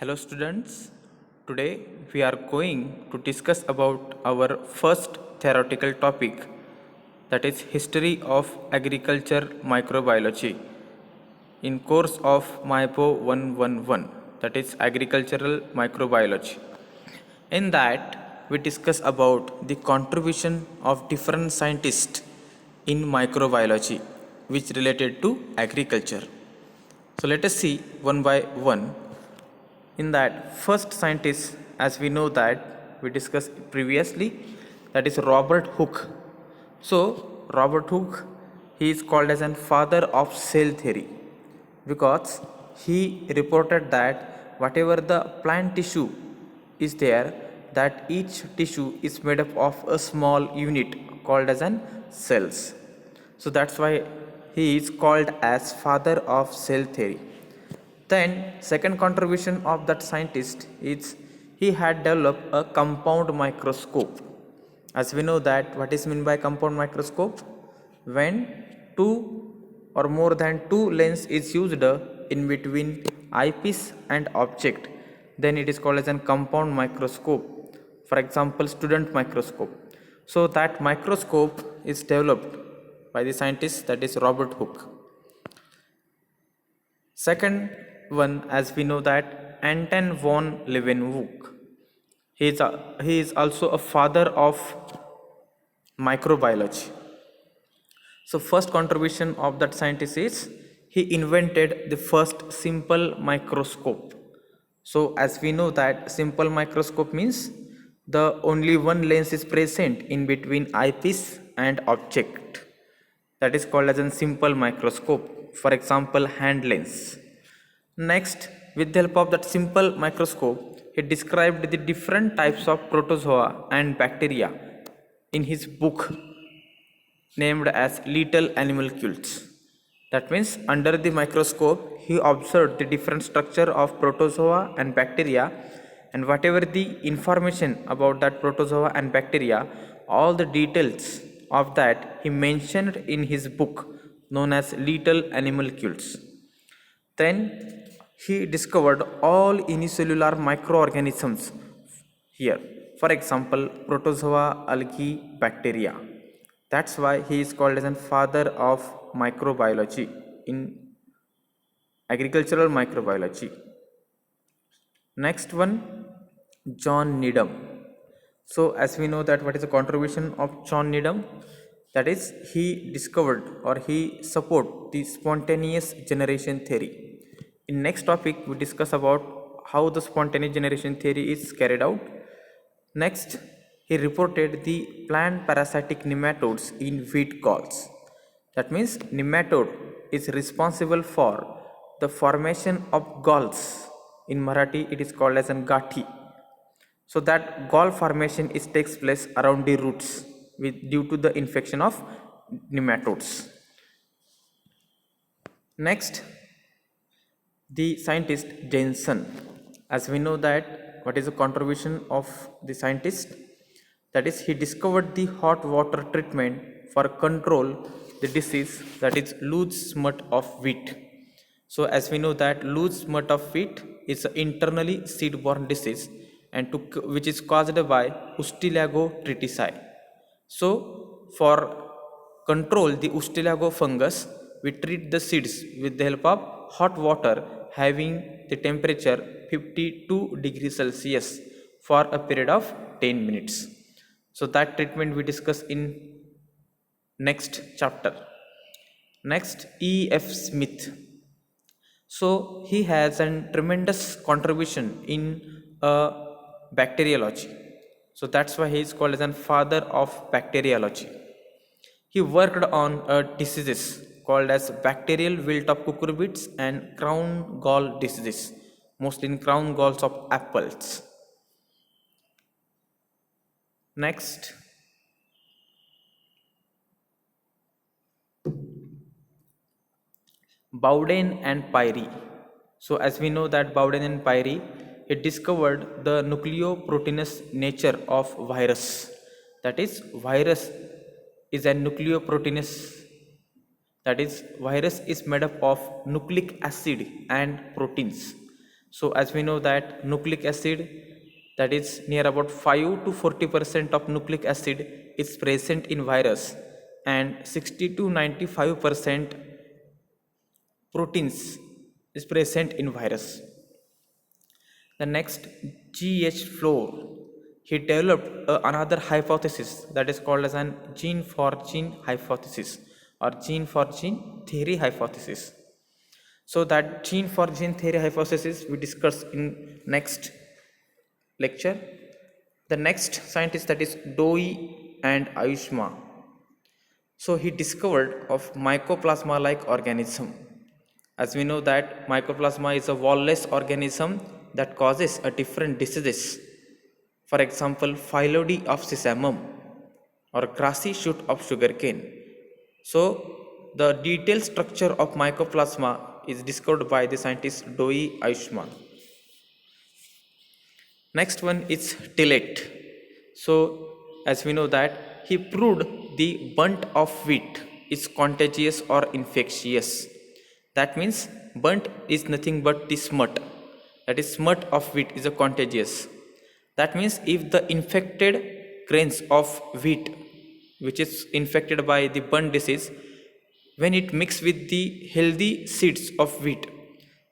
Hello students, today we are going to discuss about our first theoretical topic, that is history of agriculture microbiology in course of MYPO 111, that is agricultural microbiology. In that we discuss about the contribution of different scientists in microbiology which related to agriculture. So let us see one by one. In that first scientist, as we know that we discussed previously, that is Robert Hooke. So Robert Hooke, he is called as an father of cell theory because he reported that whatever the plant tissue is there, that each tissue is made up of a small unit called as an cells. So that's why he is called as father of cell theory. Then second contribution of that scientist is he had developed a compound microscope. As we know that what is meant by compound microscope, when two or more than two lens is used in between eyepiece and object, then it is called as a compound microscope. For example, student microscope. So that microscope is developed by the scientist, that is Robert Hooke. Second one, as we know that Anton von Leeuwenhoek, he is also a father of microbiology. So first contribution of that scientist is he invented the first simple microscope. So as we know that simple microscope means the only one lens is present in between eyepiece and object. That is called as a simple microscope. For example, hand lens. Next, with the help of that simple microscope, he described the different types of protozoa and bacteria in his book named as Little Animalcules. That means under the microscope, he observed the different structure of protozoa and bacteria, and whatever the information about that protozoa and bacteria, all the details of that he mentioned in his book known as Little Animalcules. Then he discovered all unicellular microorganisms here. For example, protozoa, algae, bacteria. That's why he is called as a father of microbiology in agricultural microbiology. Next one, John Needham. So as we know that what is the contribution of John Needham? That is he discovered or he support the spontaneous generation theory. In next topic we discuss about how the spontaneous generation theory is carried out. Next, he reported the plant parasitic nematodes in wheat galls. That means nematode is responsible for the formation of galls. In Marathi it is called as an gathi. So that gall formation is takes place around the roots due to the infection of nematodes. Next, the scientist Jensen. As we know that what is the contribution of the scientist? That is he discovered the hot water treatment for control the disease, that is loose smut of wheat. So as we know that loose smut of wheat is an internally seed-borne disease and which is caused by Ustilago triticale. So for control the Ustilago fungus, we treat the seeds with the help of hot water having the temperature 52 degrees Celsius for a period of 10 minutes. So that treatment we discuss in next chapter. Next, E.F. Smith. So he has a tremendous contribution in bacteriology. So that's why he is called as a father of bacteriology. He worked on diseases called as bacterial wilt of cucurbits and crown gall diseases, mostly in crown galls of apples. Next, Bowden and Pyrie. So as we know that Bowden and Pyrie, he discovered the nucleoproteinous nature of virus. That is, virus is a nucleoproteinous, that is virus is made up of nucleic acid and proteins. So as we know that nucleic acid, that is near about 5 to 40% of nucleic acid is present in virus, and 60 to 95% proteins is present in virus. The next, G.H. Floor, he developed another hypothesis that is called as an gene for gene hypothesis or gene for gene theory hypothesis. So that gene for gene theory hypothesis we discuss in next lecture. The next scientist, that is Doi and Ayushma. So he discovered of mycoplasma like organism. As we know that mycoplasma is a wall-less organism that causes a different diseases. For example, phyllodes of sesamum or grassy shoot of sugarcane. So the detailed structure of mycoplasma is discovered by the scientist Doi Ayushman. Next one is Tillett. So as we know that he proved the burnt of wheat is contagious or infectious. That means burnt is nothing but the smut. That is smut of wheat is a contagious. That means if the infected grains of wheat which is infected by the burnt disease, when it mix with the healthy seeds of wheat,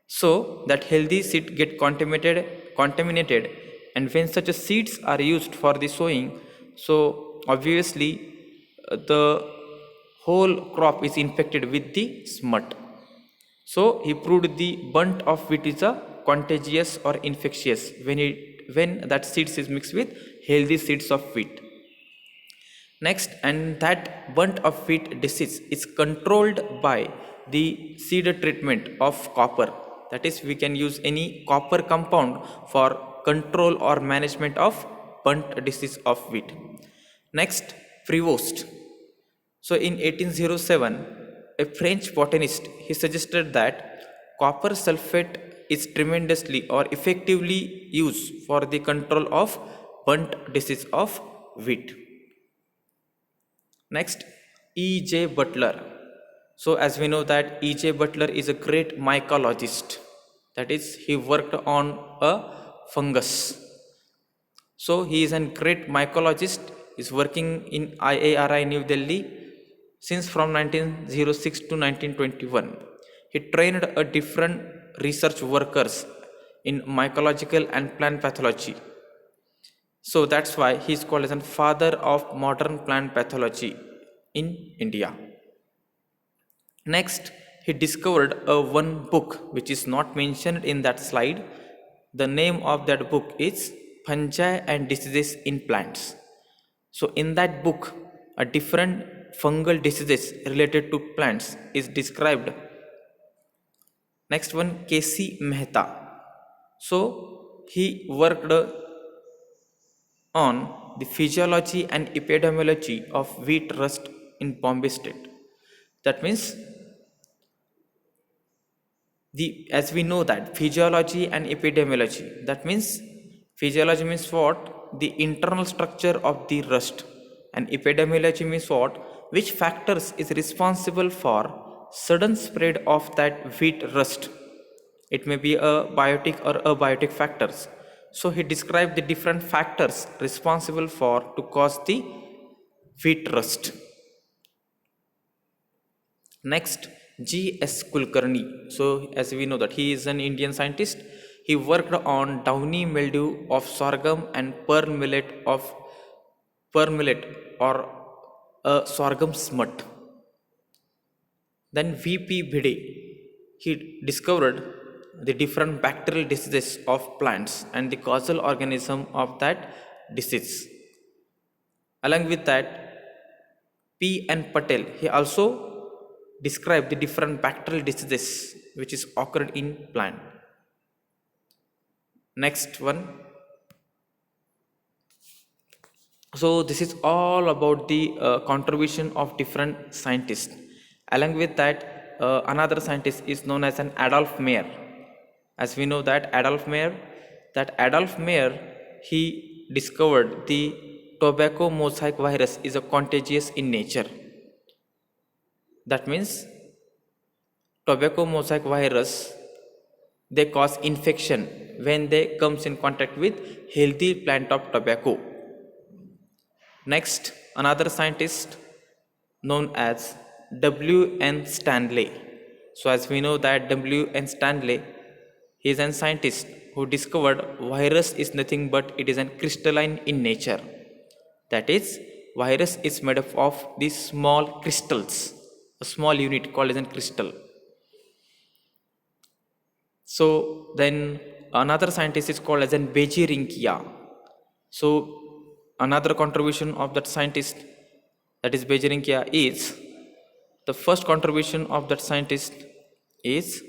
so that healthy seed get contaminated, and when such seeds are used for the sowing, so obviously the whole crop is infected with the smut. So he proved the burnt of wheat is a contagious or infectious when that seeds is mixed with healthy seeds of wheat. Next, and that burnt of wheat disease is controlled by the seed treatment of copper. That is, we can use any copper compound for control or management of burnt disease of wheat. Next, Prevost. So in 1807, a French botanist, he suggested that copper sulfate is tremendously or effectively used for the control of burnt disease of wheat. Next, E.J. Butler. So as we know that E.J. Butler is a great mycologist. That is, he worked on a fungus. So he is a great mycologist, is working in IARI New Delhi since from 1906 to 1921. He trained a different research workers in mycological and plant pathology. So that's why he is called as a father of modern plant pathology in India. Next, he discovered one book which is not mentioned in that slide. The name of that book is Fungi and Diseases in Plants. So in that book, a different fungal diseases related to plants is described. Next one, K.C. Mehta. So he worked on the physiology and epidemiology of wheat rust in Bombay state. That means as we know that physiology and epidemiology, that means physiology means what? The internal structure of the rust, and epidemiology means what? Which factors is responsible for sudden spread of that wheat rust. It may be a biotic or abiotic factors. So he described the different factors responsible for to cause the wheat rust. Next, G.S. Kulkarni. So as we know that he is an Indian scientist. He worked on downy mildew of sorghum and pearl millet or a sorghum smut. Then V.P. Bhide, he discovered the different bacterial diseases of plants and the causal organism of that disease. Along with that, P. N. Patel, he also described the different bacterial diseases which is occurred in plant. Next one. So this is all about the contribution of different scientists. Along with that, another scientist is known as an Adolf Meyer. As we know that Adolf Meyer, he discovered the tobacco mosaic virus is a contagious in nature. That means tobacco mosaic virus They cause infection when they comes in contact with healthy plant of tobacco. Next, another scientist known as W.N. Stanley. So as we know that W.N. Stanley, he is a scientist who discovered virus is nothing but it is a crystalline in nature. That is, virus is made up of these small crystals, a small unit called as a crystal. So then another scientist is called as an Beijeringia. So another contribution of that scientist, that is Beijeringia, is the first contribution of that scientist is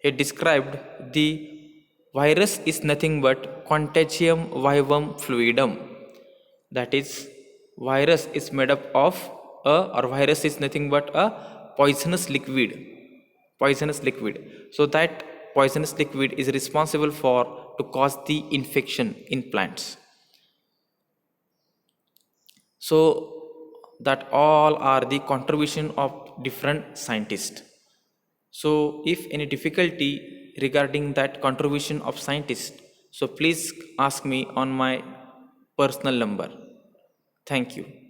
he described the virus is nothing but contagium vivum fluidum. That is, virus is made up of or virus is nothing but a poisonous liquid. Poisonous liquid. So that poisonous liquid is responsible for to cause the infection in plants. So that all are the contribution of different scientists. So if any difficulty regarding that contribution of scientists, so please ask me on my personal number. Thank you.